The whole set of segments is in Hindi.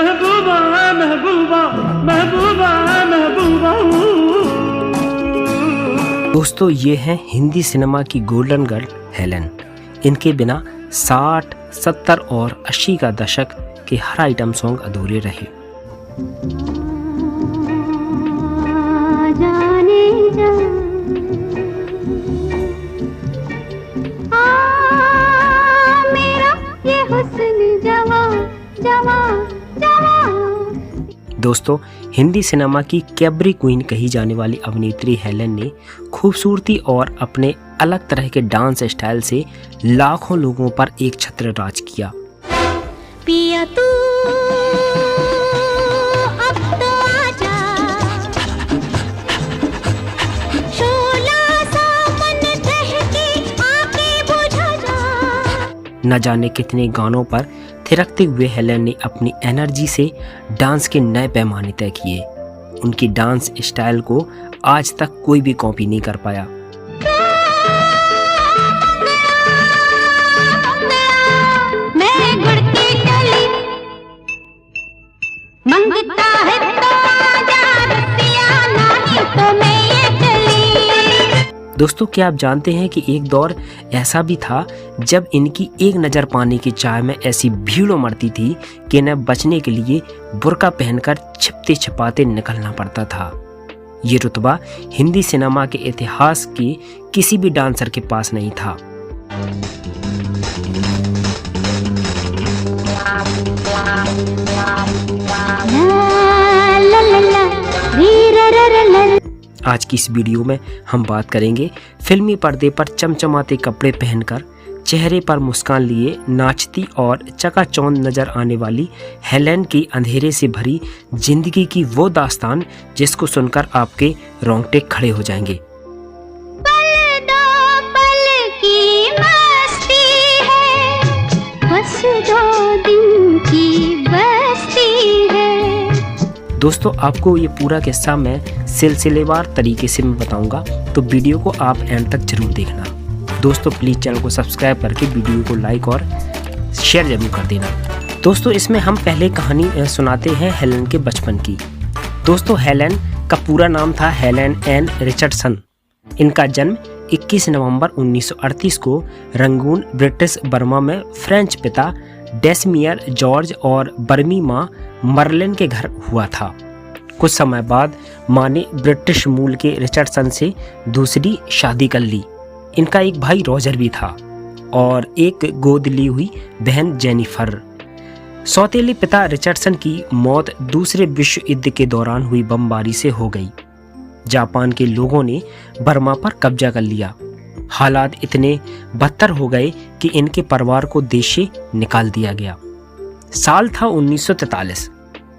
महबूबा महबूबा महबूबा महबूबा। दोस्तों, ये है हिंदी सिनेमा की गोल्डन गर्ल हेलेन। इनके बिना 60, 70 और 80 का दशक के हर आइटम सॉन्ग अधूरे रहे। दोस्तों, हिंदी सिनेमा की कैबरी क्वीन कही जाने वाली अभिनेत्री हेलेन ने खूबसूरती और अपने अलग तरह के डांस स्टाइल से लाखों लोगों पर एक छत्र राज किया। पिया तू अब तो आजा, शोला सा मन दहके आके बुझा जा। न जाने कितने गानों पर थिरकते हुए हेलेन ने अपनी एनर्जी से डांस के नए पैमाने तय किए। उनकी डांस स्टाइल को आज तक कोई भी कॉपी नहीं कर पाया। दोस्तों, क्या आप जानते हैं कि एक दौर ऐसा भी था जब इनकी एक नज़र पाने की चाह में ऐसी भीड़ उमड़ती थी कि इन्हें बचने के लिए बुर्का पहनकर छिपते छिपाते निकलना पड़ता था। ये रुतबा हिंदी सिनेमा के इतिहास के किसी भी डांसर के पास नहीं था। आज की इस वीडियो में हम बात करेंगे फिल्मी पर्दे पर चमचमाते कपड़े पहनकर चेहरे पर मुस्कान लिए नाचती और चकाचौंध नजर आने वाली हेलेन की अंधेरे से भरी जिंदगी की वो दास्तान जिसको सुनकर आपके रोंगटे खड़े हो जाएंगे। पल दो पल की मस्ती है, बस 2 दिन की बस्ती है। दोस्तों, आपको ये पूरा किस्सा मैं सिलसिलेवार तरीके से मैं बताऊंगा, तो वीडियो को आप एंड तक जरूर देखना। दोस्तों, प्लीज़ चैनल को सब्सक्राइब करके वीडियो को लाइक और शेयर जरूर कर देना। दोस्तों, इसमें हम पहले कहानी सुनाते हैं हेलेन के बचपन की। दोस्तों, हेलेन का पूरा नाम था हेलेन एन रिचर्डसन। इनका जन्म 21 नवंबर 1938 को रंगून, ब्रिटिश बर्मा में फ्रेंच पिता डेसमियर जॉर्ज और बर्मी माँ मर्लिन के घर हुआ था। कुछ समय बाद माँ ने ब्रिटिश मूल के रिचर्डसन से दूसरी शादी कर ली। इनका एक भाई रॉजर भी था और एक गोद ली हुई बहन जेनिफर। सौतेले पिता रिचर्डसन की मौत दूसरे विश्व युद्ध के दौरान हुई बमबारी से हो गई। जापान के लोगों ने बर्मा पर कब्जा कर लिया। हालात इतने बदतर हो गए कि इनके परिवार को देश से निकाल दिया गया। साल था 1943।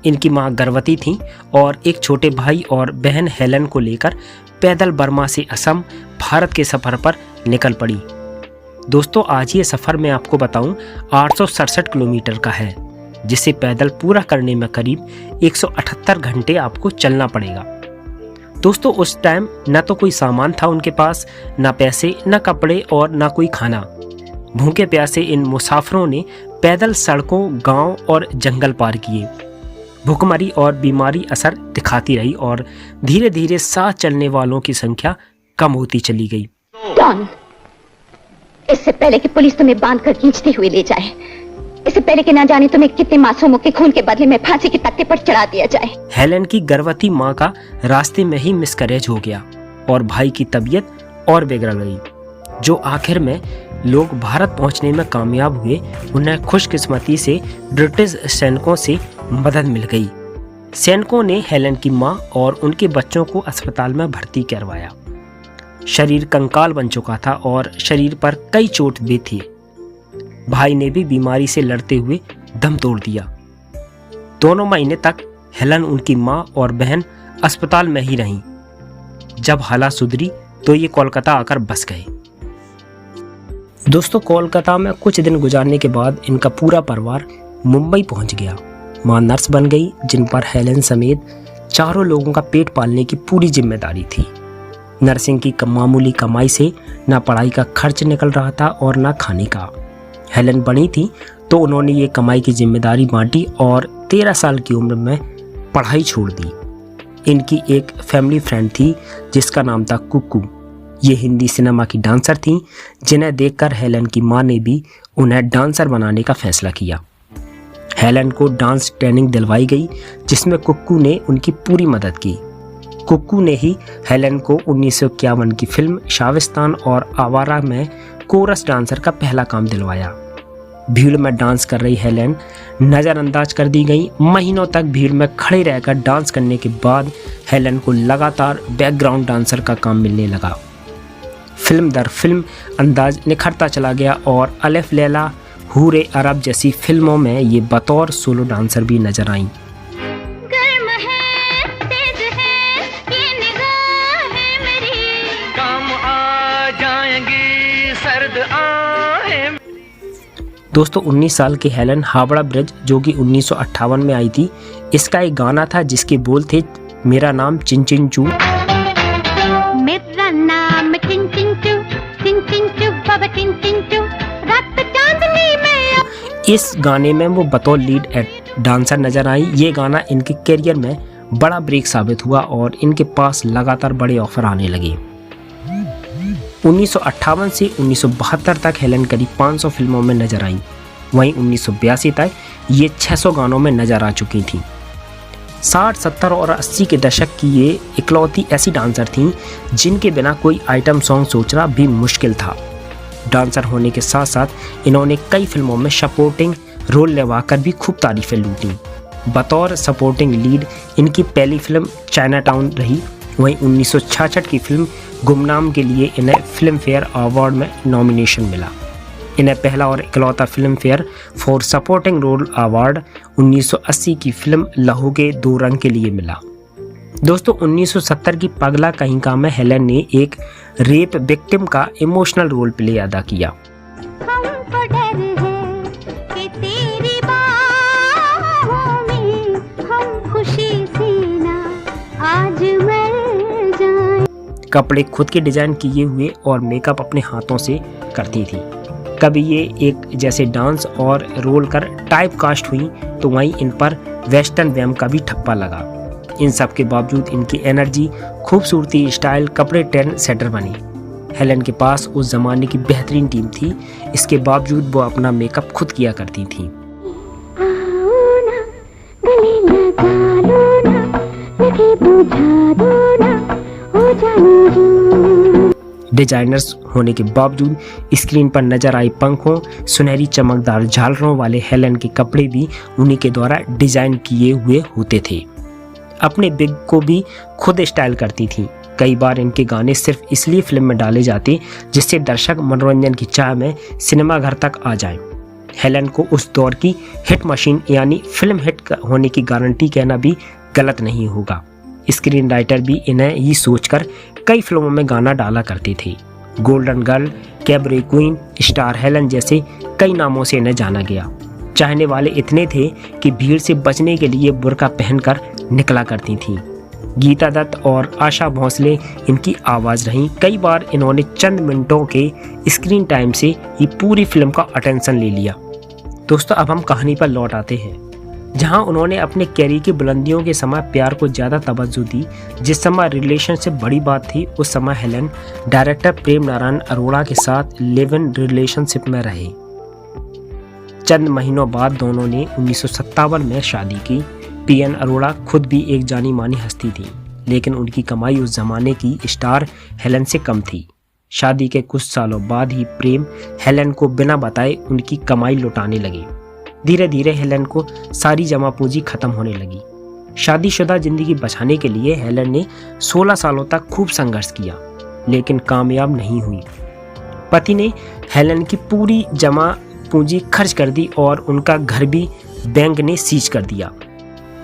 इनकी मां गर्भवती थी और एक छोटे भाई और बहन हेलेन को लेकर पैदल बर्मा से असम, भारत के सफर पर निकल पड़ी। दोस्तों, आज ये सफर मैं आपको बताऊं 867 किलोमीटर का है, जिसे पैदल पूरा करने में करीब 178 घंटे आपको चलना पड़ेगा। दोस्तों, उस टाइम न तो कोई सामान था उनके पास, न पैसे, न कपड़े और न कोई खाना। भूखे प्यासे इन मुसाफिरों ने पैदल सड़कों, गांव और जंगल पार किए। भूखमरी और बीमारी असर दिखाती रही और धीरे धीरे साथ चलने वालों की संख्या कम होती चली गई। डॉन, इससे पहले कि पुलिस तुम्हें बांधकर खींचते हुए ले जाए, इससे पहले कि ना जाने तुम्हें कितने मासूमों के खून के बदले में फांसी के तख्ते पर चढ़ा दिया जाए। हेलेन की गर्भवती माँ का रास्ते में ही मिसकैरेज हो गया और भाई की तबीयत और बिगड़ गई। जो आखिर में लोग भारत पहुंचने में कामयाब हुए, उन्हें खुशकिस्मती से ब्रिटिश सैनिकों से मदद मिल गई। सैनिकों ने हेलेन की मां और उनके बच्चों को अस्पताल में भर्ती करवाया। शरीर कंकाल बन चुका था और शरीर पर कई चोट भी थी। भाई ने भी बीमारी से लड़ते हुए दम तोड़ दिया। 2 महीने तक हेलेन, उनकी मां और बहन अस्पताल में ही रहीं। जब हालात सुधरी तो ये कोलकाता आकर बस गए। दोस्तों, कोलकाता में कुछ दिन गुजारने के बाद इनका पूरा परिवार मुंबई पहुंच गया। मां नर्स बन गई, जिन पर हेलेन समेत 4 लोगों का पेट पालने की पूरी जिम्मेदारी थी। नर्सिंग की मामूली कमाई से ना पढ़ाई का खर्च निकल रहा था और ना खाने का। हेलेन बड़ी थी तो उन्होंने ये कमाई की जिम्मेदारी बांटी और 13 साल की उम्र में पढ़ाई छोड़ दी। इनकी एक फैमिली फ्रेंड थी जिसका नाम था कुक्कू। ये हिंदी सिनेमा की डांसर थीं, जिन्हें देखकर हेलन की मां ने भी उन्हें डांसर बनाने का फैसला किया। हेलन को डांस ट्रेनिंग दिलवाई गई, जिसमें कुक्कू ने उनकी पूरी मदद की। कुक्कू ने ही हेलन को 1951 की फिल्म शाविस्तान और आवारा में कोरस डांसर का पहला काम दिलवाया। भीड़ में डांस कर रही हेलन नज़रअंदाज कर दी गई। महीनों तक भीड़ में खड़े रहकर डांस करने के बाद हेलन को लगातार बैकग्राउंड डांसर का काम मिलने लगा। फिल्म दर फिल्म अंदाज निखरता चला गया और अलिफ लैला, हूरे अरब जैसी फिल्मों में ये बतौर सोलो डांसर भी नजर आईं। गर्म है, तेज है, ये निगाहें मेरी। काम आ जाएंगी सर्द आहें। दोस्तों 19 साल की हेलन हावड़ा ब्रिज, जो कि 1958 में आई थी, इसका एक गाना था जिसके बोल थे मेरा नाम चिन चिन चू। मेरा नाम टिन टिन चू, बाबा टिन टिन चू, रात चांदनी में। इस गाने में वो बतौर लीड डांसर नजर आई। ये गाना इनके करियर में बड़ा ब्रेक साबित हुआ और इनके पास लगातार बड़े ऑफर आने लगे। 1958 से 1972 तक हेलन करीब 500 फिल्मों में नजर आई। वहीं 1982 तक ये 600 गानों में नजर आ चुकी थीं। 60, 70 और 80 के दशक की ये इकलौती ऐसी डांसर थीं जिनके बिना कोई आइटम सॉन्ग सोचना भी मुश्किल था। डांसर होने के साथ साथ इन्होंने कई फिल्मों में सपोर्टिंग रोल निभाकर भी खूब तारीफें लूटीं। बतौर सपोर्टिंग लीड इनकी पहली फिल्म चाइना टाउन रही। वहीं 1966 की फिल्म गुमनाम के लिए इन्हें फिल्म फेयर अवार्ड में नॉमिनेशन मिला। इन्हें पहला और इकलौता Filmfare for supporting role award 1980 की फिल्म लहू के दो रंग के लिए मिला। दोस्तों 1970 की पगला कहीं का में हेलन ने एक रेप विक्टिम का इमोशनल रोल प्ले अदा किया। हमको डर है कि तेरी बाहों में हम खुशी से ना आज मर जाएं। कपड़े खुद के डिजाइन किए हुए और मेकअप अपने हाथों से करती थी। कभी ये एक जैसे डांस और रोल कर टाइप कास्ट हुई तो वहीं इन पर वेस्टर्न वैम का भी ठप्पा लगा। इन सब के बावजूद इनकी एनर्जी, खूबसूरती, स्टाइल, कपड़े ट्रेंड सेटर बनी। हेलन के पास उस जमाने की बेहतरीन टीम थी। इसके बावजूद वो अपना मेकअप खुद किया करती थी। आओ ना, गले लगा लो ना, लगे बुझा दो ना, हो जाने दो। डिजाइनर्स होने के बावजूद स्क्रीन पर नजर आई पंखों, सुनहरी चमकदार झालरों वाले हेलन के कपड़े भी उन्हीं के द्वारा डिजाइन किए हुए होते थे। अपने बिग को भी खुद स्टाइल करती थी। कई बार इनके गाने सिर्फ इसलिए फिल्म में डाले जाते जिससे दर्शक मनोरंजन की चाह में सिनेमा घर तक आ जाएं। हेलन को उस दौर की हिट मशीन यानी फिल्म हिट होने की गारंटी कहना भी गलत नहीं होगा। स्क्रीन राइटर भी इन्हें ही सोचकर कई फिल्मों में गाना डाला करते थे। Golden girl, cabaret queen, star Helen जैसे कई नामों से इन्हें जाना गया। चाहने वाले इतने थे कि भीड़ से बचने के लिए बुर्का पहनकर निकला करती थीं। गीता दत्त और आशा भोसले इनकी आवाज़ रहीं। कई बार इन्होंने चंद मिनटों के स्क्रीन टाइम से ये पूरी फिल्म का अटेंशन ले लिया। दोस्तों अब हम कहानी पर लौट आते हैं, जहां उन्होंने अपने कैरियर की बुलंदियों के समय प्यार को ज़्यादा तवज्जो दी। जिस समय रिलेशनशिप बड़ी बात थी, उस समय हेलन डायरेक्टर प्रेम नारायण अरोड़ा के साथ लिव इन रिलेशनशिप में रहे। चंद महीनों बाद दोनों ने 1957 में शादी की। पीएन अरोड़ा खुद भी एक जानी मानी हस्ती थी, लेकिन उनकी कमाई उस जमाने की स्टार हेलन से कम थी। शादी के कुछ सालों बाद ही प्रेम हेलन को बिना बताए उनकी कमाई लुटाने लगे। धीरे धीरे हेलन को सारी जमा पूंजी खत्म होने लगी। शादीशुदा जिंदगी बचाने के लिए हेलन ने 16 सालों तक खूब संघर्ष किया, लेकिन कामयाब नहीं हुई। पति ने हेलन की पूरी जमा पूंजी खर्च कर दी और उनका घर भी बैंक ने सीज कर दिया।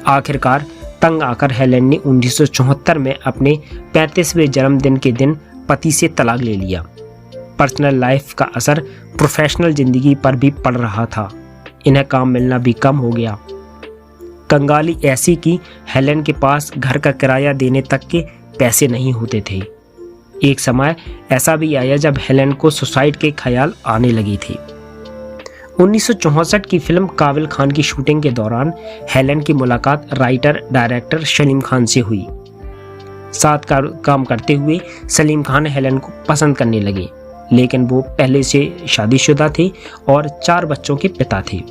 आखिरकार तंग आकर हेलन ने 1974 में अपने 35वें जन्मदिन के दिन पति से तलाक ले लिया। पर्सनल लाइफ का असर प्रोफेशनल जिंदगी पर भी पड़ रहा था। इन्हें काम मिलना भी कम हो गया। कंगाली ऐसी कि हेलन के पास घर का किराया देने तक के पैसे नहीं होते थे। एक समय ऐसा भी आया जब हेलन को सुसाइड के ख्याल आने लगे थे। 1964 की फिल्म काबिल खान की शूटिंग के दौरान हेलेन की मुलाकात राइटर डायरेक्टर सलीम खान से हुई। साथ काम करते हुए सलीम खान हेलेन को पसंद करने लगे, लेकिन वो पहले से शादीशुदा थे और 4 बच्चों के पिता थे।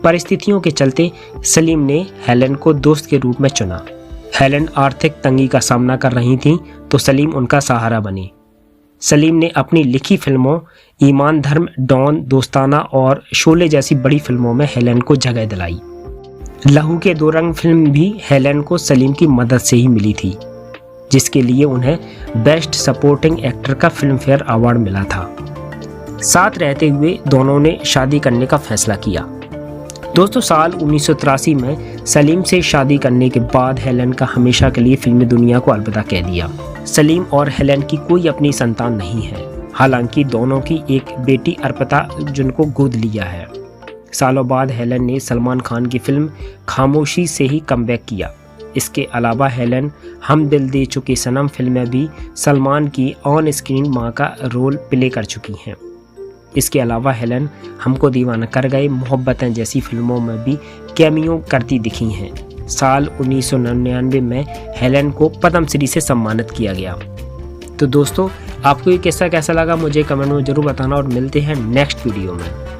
परिस्थितियों के चलते सलीम ने हेलेन को दोस्त के रूप में चुना। हेलेन आर्थिक तंगी का सामना कर रही थीं, तो सलीम उनका सहारा बने। सलीम ने अपनी लिखी फिल्मों ईमान धर्म, डॉन, दोस्ताना और शोले जैसी बड़ी फिल्मों में हेलेन को जगह दिलाई। लहू के 2 रंग फिल्म भी हेलेन को सलीम की मदद से ही मिली थी, जिसके लिए उन्हें बेस्ट सपोर्टिंग एक्टर का फिल्म फेयर अवार्ड मिला था। साथ रहते हुए दोनों ने शादी करने का फैसला किया। दोस्तों, साल 1983 में सलीम से शादी करने के बाद हेलेन का हमेशा के लिए फिल्मी दुनिया को अलविदा कह दिया। सलीम और हेलेन की कोई अपनी संतान नहीं है, हालांकि दोनों की एक बेटी अर्पिता जिनको गोद लिया है। सालों बाद हेलेन ने सलमान खान की फिल्म खामोशी से ही कमबैक किया। इसके अलावा हेलेन हम दिल दे चुके सनम फिल्म में भी सलमान की ऑन स्क्रीन मां का रोल प्ले कर चुकी हैं। इसके अलावा हेलेन हमको दीवाना कर गए, मोहब्बतें जैसी फिल्मों में भी कैमियो करती दिखी हैं। साल 1999 में हेलेन को पद्मश्री से सम्मानित किया गया। तो दोस्तों, आपको ये किस्सा कैसा लगा मुझे कमेंट में जरूर बताना और मिलते हैं नेक्स्ट वीडियो में।